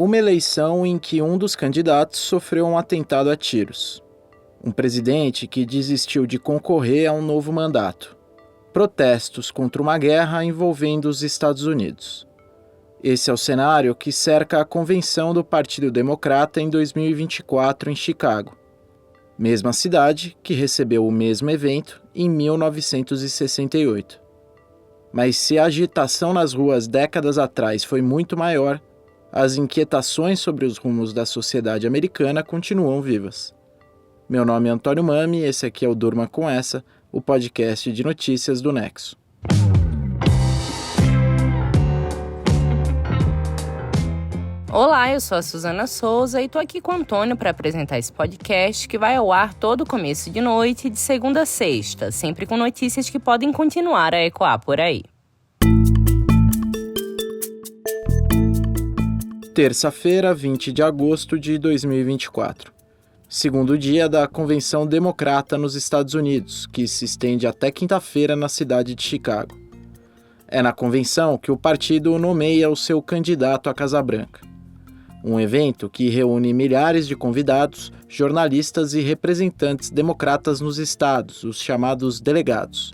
Uma eleição em que um dos candidatos sofreu um atentado a tiros. Um presidente que desistiu de concorrer a um novo mandato. Protestos contra uma guerra envolvendo os Estados Unidos. Esse é o cenário que cerca a convenção do Partido Democrata em 2024 em Chicago. Mesma cidade que recebeu o mesmo evento em 1968. Mas se a agitação nas ruas décadas atrás foi muito maior, as inquietações sobre os rumos da sociedade americana continuam vivas. Meu nome é Antônio Mami e esse aqui é o Durma Com Essa, o podcast de notícias do Nexo. Olá, eu sou a Suzana Souza e tô aqui com o Antônio para apresentar esse podcast que vai ao ar todo começo de noite, de segunda a sexta, sempre com notícias que podem continuar a ecoar por aí. Terça-feira, 20 de agosto de 2024. Segundo dia da Convenção Democrata nos Estados Unidos, que se estende até quinta-feira na cidade de Chicago. É na convenção que o partido nomeia o seu candidato à Casa Branca. Um evento que reúne milhares de convidados, jornalistas e representantes democratas nos estados, os chamados delegados.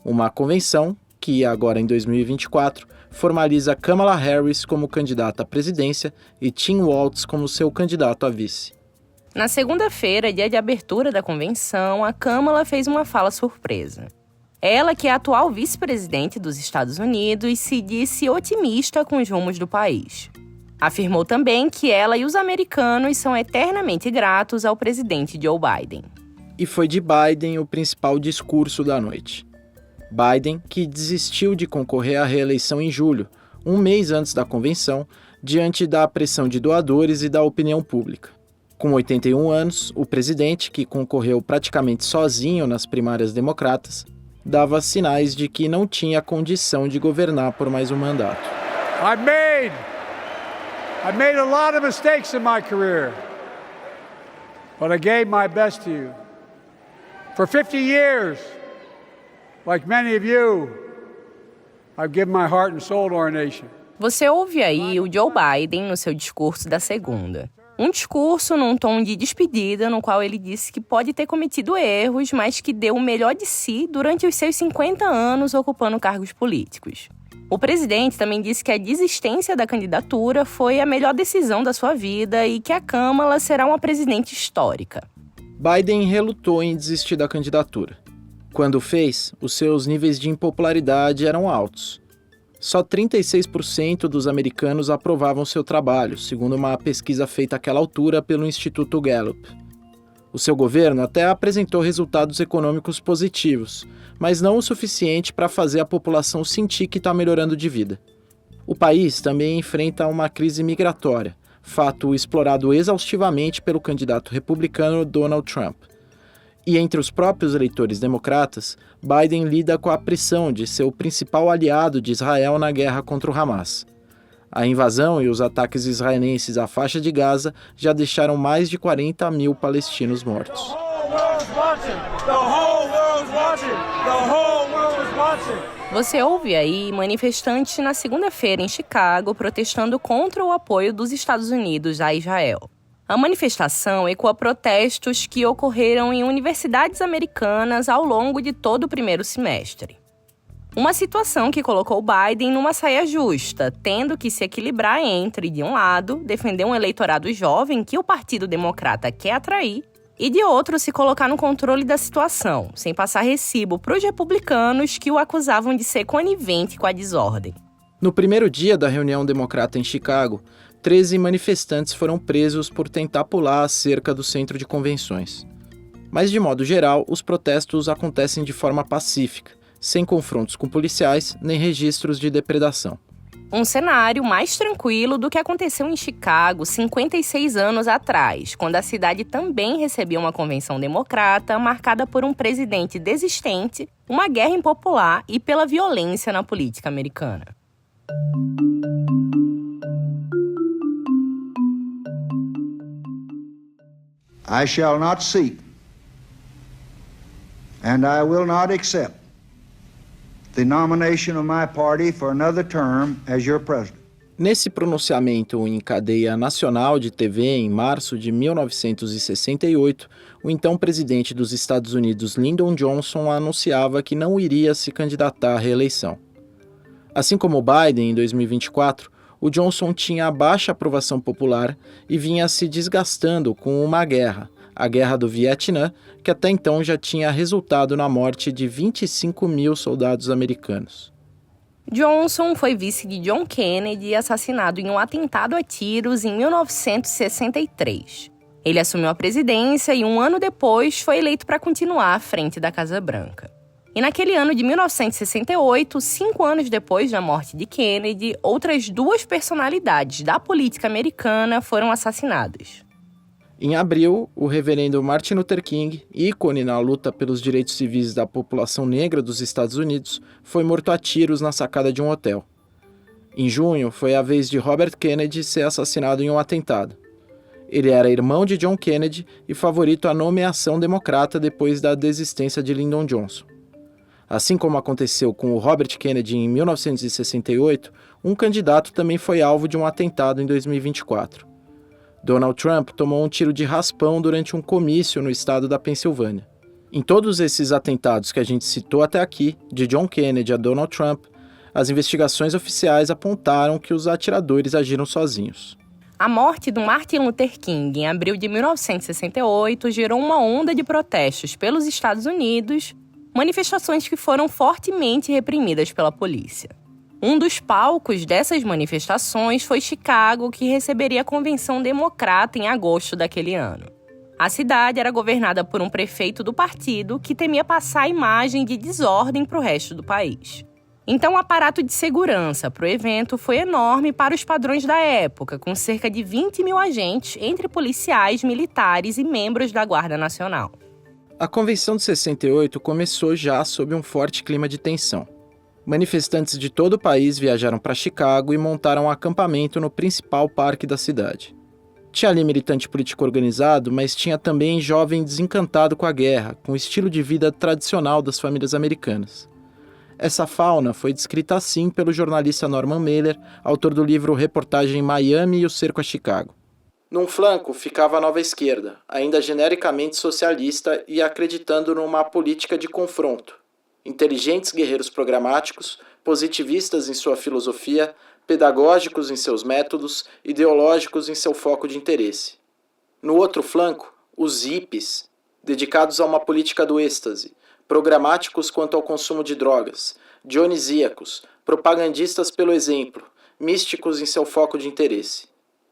Uma convenção que, agora em 2024, formaliza Kamala Harris como candidata à presidência e Tim Walz como seu candidato a vice. Na segunda-feira, dia de abertura da convenção, a Kamala fez uma fala surpresa. Ela, que é a atual vice-presidente dos Estados Unidos, se disse otimista com os rumos do país. Afirmou também que ela e os americanos são eternamente gratos ao presidente Joe Biden. E foi de Biden o principal discurso da noite. Biden, que desistiu de concorrer à reeleição em julho, um mês antes da convenção, diante da pressão de doadores e da opinião pública. Com 81 anos, o presidente, que concorreu praticamente sozinho nas primárias democratas, dava sinais de que não tinha condição de governar por mais um mandato. I made a lot of mistakes in my career, but I gave my best to you. For 50 years, like many of you, I've given my heart and soul to our nation. Você ouve aí o Joe Biden no seu discurso da segunda. Um discurso num tom de despedida, no qual ele disse que pode ter cometido erros, mas que deu o melhor de si durante os seus 50 anos ocupando cargos políticos. O presidente também disse que a desistência da candidatura foi a melhor decisão da sua vida e que a Kamala será uma presidente histórica. Biden relutou em desistir da candidatura. Quando fez, os seus níveis de impopularidade eram altos. Só 36% dos americanos aprovavam seu trabalho, segundo uma pesquisa feita àquela altura pelo Instituto Gallup. O seu governo até apresentou resultados econômicos positivos, mas não o suficiente para fazer a população sentir que está melhorando de vida. O país também enfrenta uma crise migratória, fato explorado exaustivamente pelo candidato republicano Donald Trump. E entre os próprios eleitores democratas, Biden lida com a pressão de ser o principal aliado de Israel na guerra contra o Hamas. A invasão e os ataques israelenses à faixa de Gaza já deixaram mais de 40 mil palestinos mortos. Você ouve aí manifestantes na segunda-feira em Chicago protestando contra o apoio dos Estados Unidos a Israel. A manifestação ecoa protestos que ocorreram em universidades americanas ao longo de todo o primeiro semestre. Uma situação que colocou Biden numa saia justa, tendo que se equilibrar entre, de um lado, defender um eleitorado jovem que o Partido Democrata quer atrair, e de outro, se colocar no controle da situação, sem passar recibo para os republicanos que o acusavam de ser conivente com a desordem. No primeiro dia da reunião democrata em Chicago, 13 manifestantes foram presos por tentar pular a cerca do centro de convenções. Mas, de modo geral, os protestos acontecem de forma pacífica, sem confrontos com policiais nem registros de depredação. Um cenário mais tranquilo do que aconteceu em Chicago 56 anos atrás, quando a cidade também recebia uma convenção democrata marcada por um presidente desistente, uma guerra impopular e pela violência na política americana. I shall not seek, and I will not accept the nomination of my party for another term as your president. Nesse pronunciamento em cadeia nacional de TV em março de 1968, o então presidente dos Estados Unidos, Lyndon Johnson, anunciava que não iria se candidatar à reeleição. Assim como Biden em 2024, o Johnson tinha baixa aprovação popular e vinha se desgastando com uma guerra, a Guerra do Vietnã, que até então já tinha resultado na morte de 25 mil soldados americanos. Johnson foi vice de John Kennedy, assassinado em um atentado a tiros em 1963. Ele assumiu a presidência e, um ano depois, foi eleito para continuar à frente da Casa Branca. E naquele ano de 1968, 5 anos depois da morte de Kennedy, outras 2 personalidades da política americana foram assassinadas. Em abril, o reverendo Martin Luther King, ícone na luta pelos direitos civis da população negra dos Estados Unidos, foi morto a tiros na sacada de um hotel. Em junho, foi a vez de Robert Kennedy ser assassinado em um atentado. Ele era irmão de John Kennedy e favorito à nomeação democrata depois da desistência de Lyndon Johnson. Assim como aconteceu com o Robert Kennedy em 1968, um candidato também foi alvo de um atentado em 2024. Donald Trump tomou um tiro de raspão durante um comício no estado da Pensilvânia. Em todos esses atentados que a gente citou até aqui, de John Kennedy a Donald Trump, as investigações oficiais apontaram que os atiradores agiram sozinhos. A morte do Martin Luther King em abril de 1968 gerou uma onda de protestos pelos Estados Unidos, manifestações que foram fortemente reprimidas pela polícia. Um dos palcos dessas manifestações foi Chicago, que receberia a Convenção Democrata em agosto daquele ano. A cidade era governada por um prefeito do partido que temia passar a imagem de desordem para o resto do país. Então, o aparato de segurança para o evento foi enorme para os padrões da época, com cerca de 20 mil agentes entre policiais, militares e membros da Guarda Nacional. A Convenção de 68 começou já sob um forte clima de tensão. Manifestantes de todo o país viajaram para Chicago e montaram um acampamento no principal parque da cidade. Tinha ali militante político organizado, mas tinha também jovem desencantado com a guerra, com o estilo de vida tradicional das famílias americanas. Essa fauna foi descrita assim pelo jornalista Norman Mailer, autor do livro Reportagem Miami e o Cerco a Chicago. Num flanco ficava a nova esquerda, ainda genericamente socialista e acreditando numa política de confronto. Inteligentes guerreiros programáticos, positivistas em sua filosofia, pedagógicos em seus métodos, ideológicos em seu foco de interesse. No outro flanco, os hippies, dedicados a uma política do êxtase, programáticos quanto ao consumo de drogas, dionisíacos, propagandistas pelo exemplo, místicos em seu foco de interesse.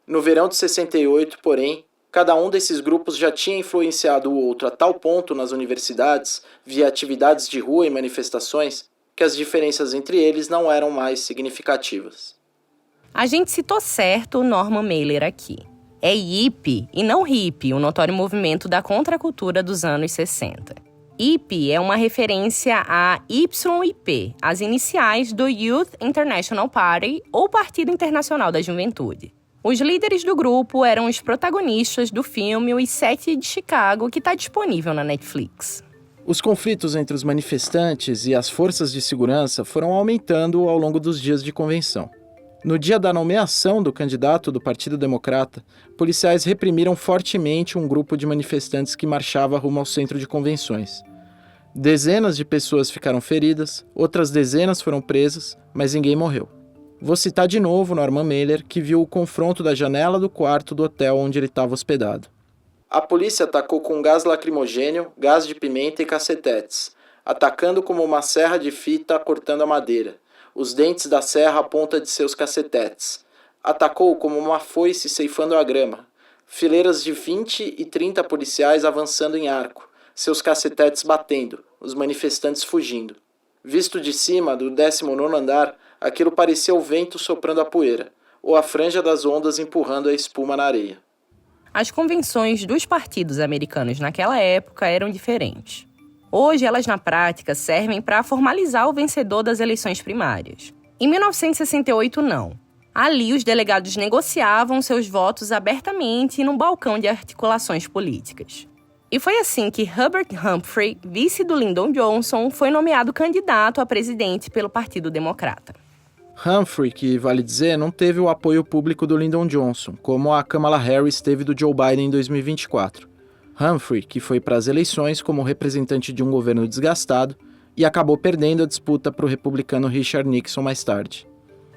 No verão de 68, porém, cada um desses grupos já tinha influenciado o outro a tal ponto nas universidades, via atividades de rua e manifestações, que as diferenças entre eles não eram mais significativas. A gente citou certo o Norman Mailer aqui. É hippie e não hippie, o notório movimento da contracultura dos anos 60. Hippie é uma referência a YIP, as iniciais do Youth International Party, ou Partido Internacional da Juventude. Os líderes do grupo eram os protagonistas do filme Os 7 de Chicago, que está disponível na Netflix. Os conflitos entre os manifestantes e as forças de segurança foram aumentando ao longo dos dias de convenção. No dia da nomeação do candidato do Partido Democrata, policiais reprimiram fortemente um grupo de manifestantes que marchava rumo ao centro de convenções. Dezenas de pessoas ficaram feridas, outras dezenas foram presas, mas ninguém morreu. Vou citar de novo Norman Mailer, que viu o confronto da janela do quarto do hotel onde ele estava hospedado. A polícia atacou com gás lacrimogênio, gás de pimenta e cacetetes, atacando como uma serra de fita cortando a madeira, os dentes da serra à ponta de seus cacetetes. Atacou como uma foice ceifando a grama, fileiras de 20 e 30 policiais avançando em arco, seus cacetetes batendo, os manifestantes fugindo. Visto de cima, do 19º andar, aquilo parecia o vento soprando a poeira, ou a franja das ondas empurrando a espuma na areia. As convenções dos partidos americanos naquela época eram diferentes. Hoje, elas na prática servem para formalizar o vencedor das eleições primárias. Em 1968, não. Ali, os delegados negociavam seus votos abertamente num balcão de articulações políticas. E foi assim que Hubert Humphrey, vice do Lyndon Johnson, foi nomeado candidato a presidente pelo Partido Democrata. Humphrey, que vale dizer, não teve o apoio público do Lyndon Johnson, como a Kamala Harris teve do Joe Biden em 2024. Humphrey, que foi para as eleições como representante de um governo desgastado e acabou perdendo a disputa para o republicano Richard Nixon mais tarde.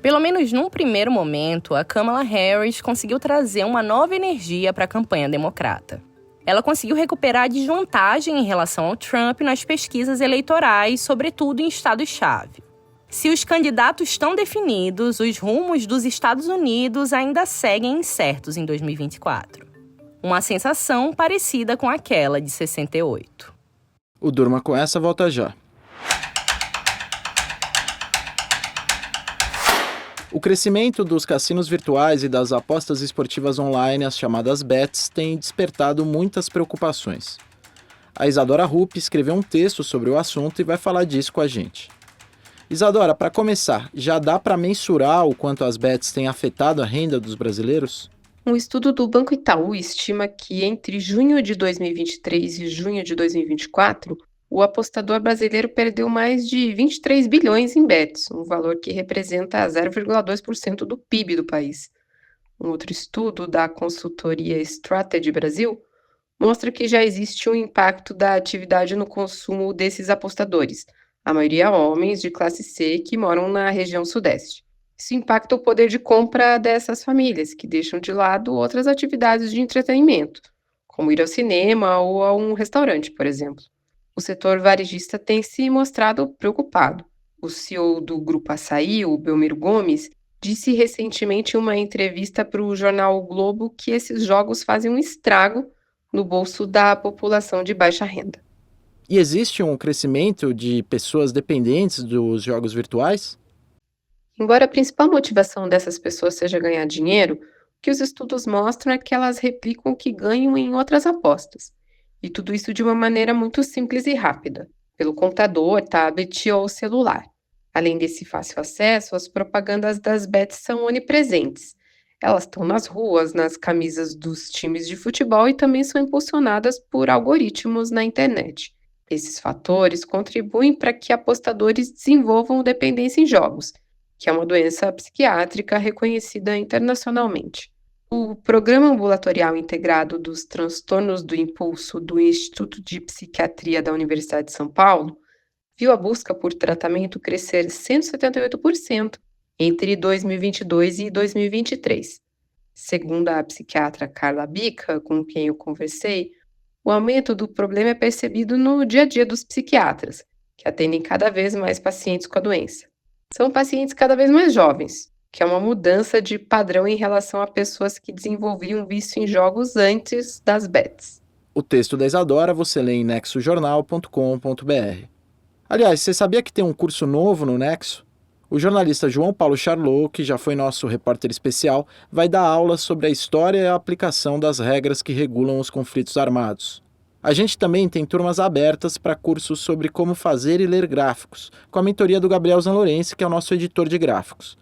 Pelo menos num primeiro momento, a Kamala Harris conseguiu trazer uma nova energia para a campanha democrata. Ela conseguiu recuperar a desvantagem em relação ao Trump nas pesquisas eleitorais, sobretudo em estados-chave. Se os candidatos estão definidos, os rumos dos Estados Unidos ainda seguem incertos em 2024. Uma sensação parecida com aquela de 68. O Durma com essa volta já. O crescimento dos cassinos virtuais e das apostas esportivas online, as chamadas bets, tem despertado muitas preocupações. A Isadora Rupp escreveu um texto sobre o assunto e vai falar disso com a gente. Isadora, para começar, já dá para mensurar o quanto as bets têm afetado a renda dos brasileiros? Um estudo do Banco Itaú estima que entre junho de 2023 e junho de 2024, o apostador brasileiro perdeu mais de 23 bilhões em bets, um valor que representa 0,2% do PIB do país. Um outro estudo da consultoria Strategy Brasil mostra que já existe um impacto da atividade no consumo desses apostadores, a maioria homens de classe C que moram na região sudeste. Isso impacta o poder de compra dessas famílias, que deixam de lado outras atividades de entretenimento, como ir ao cinema ou a um restaurante, por exemplo. O setor varejista tem se mostrado preocupado. O CEO do Grupo Assaí, o Belmiro Gomes, disse recentemente em uma entrevista para o jornal o Globo que esses jogos fazem um estrago no bolso da população de baixa renda. E existe um crescimento de pessoas dependentes dos jogos virtuais? Embora a principal motivação dessas pessoas seja ganhar dinheiro, o que os estudos mostram é que elas replicam o que ganham em outras apostas. E tudo isso de uma maneira muito simples e rápida, pelo computador, tablet ou celular. Além desse fácil acesso, as propagandas das bets são onipresentes. Elas estão nas ruas, nas camisas dos times de futebol e também são impulsionadas por algoritmos na internet. Esses fatores contribuem para que apostadores desenvolvam dependência em jogos, que é uma doença psiquiátrica reconhecida internacionalmente. O Programa Ambulatorial Integrado dos Transtornos do Impulso do Instituto de Psiquiatria da Universidade de São Paulo viu a busca por tratamento crescer 178% entre 2022 e 2023. Segundo a psiquiatra Carla Bica, com quem eu conversei, o aumento do problema é percebido no dia a dia dos psiquiatras, que atendem cada vez mais pacientes com a doença. São pacientes cada vez mais jovens, que é uma mudança de padrão em relação a pessoas que desenvolviam vício em jogos antes das bets. O texto da Isadora você lê em nexojornal.com.br. Aliás, você sabia que tem um curso novo no Nexo? O jornalista João Paulo Charlot, que já foi nosso repórter especial, vai dar aulas sobre a história e a aplicação das regras que regulam os conflitos armados. A gente também tem turmas abertas para cursos sobre como fazer e ler gráficos, com a mentoria do Gabriel Zanlorenzi, que é o nosso editor de gráficos.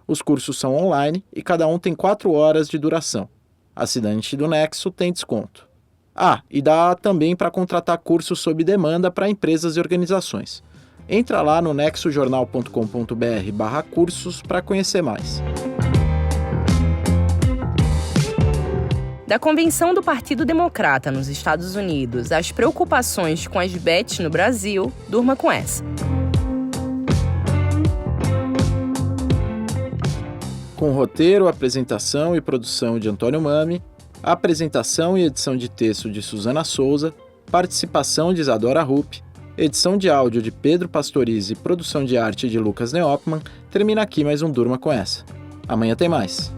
Os cursos são online e cada um tem 4 horas de duração. Assinante do Nexo tem desconto. E dá também para contratar cursos sob demanda para empresas e organizações. Entra lá no nexojornal.com.br/cursos para conhecer mais. Da convenção do Partido Democrata nos Estados Unidos às preocupações com as bets no Brasil, durma com essa. Com roteiro, apresentação e produção de Antônio Mami, apresentação e edição de texto de Suzana Souza, participação de Isadora Rupp, edição de áudio de Pedro Pastorizi e produção de arte de Lucas Neopman, termina aqui mais um Durma com essa. Amanhã tem mais.